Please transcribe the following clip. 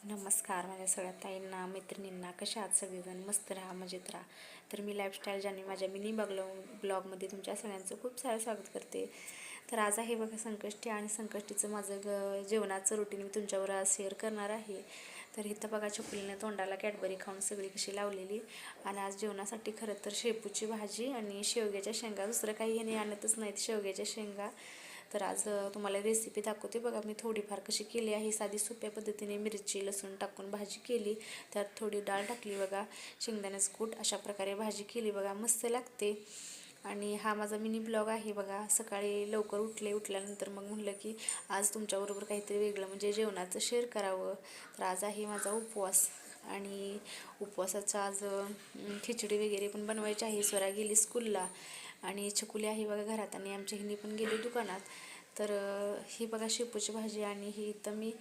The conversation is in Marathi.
नमस्कार माझ्या सगळ्या ताईंना मैत्रिणींना, कशा आहात सगळेजण? मस्त राहा, मजेत राहा. तर मी लाईफस्टाईल जानी माझ्या मिनी ब्लॉगमध्ये तुमच्या सगळ्यांचं खूप सारं स्वागत करते. तर आज आहे बघा संकष्टी, आणि संकष्टीचं माझं जेवणाचं रुटीन मी तुमच्यावर आज शेअर करणार आहे. तर इथं बघा चकुलीने तोंडाला कॅडबरी खाऊन सगळी कशी लावलेली. आणि आज जेवणासाठी खरं तर शेपूची भाजी आणि शेवग्याच्या शेंगा, दुसरं काही हे आणतच नाहीत, शेवग्याच्या शेंगा. तर आज तुम्हाला रेसिपी दाखवते बघा. मी थोडीफार कशी केली आहे, साधी सोप्या पद्धतीने मिरची लसूण टाकून भाजी केली, त्यात थोडी डाळ टाकली बघा, शेंगदाण्याचं कूट, अशा प्रकारे भाजी केली बघा, मस्त लागते. आणि हा माझा मिनी ब्लॉग आहे बघा. सकाळी लवकर उठल्यानंतर मग म्हटलं की आज तुमच्याबरोबर काहीतरी वेगळं म्हणजे जेवणाचं शेअर करावं. तर आज आहे माझा उपवास, आणि उपवासाचा आज खिचडी वगैरे पण बनवायची आहे. स्वरा गेली स्कूलला आणि चकुली आहे बघा घरात, आणि आमच्या हिनी पण गेली दुकानात. तर ही बघा शेपूची भाजी, आणि ही इथं मी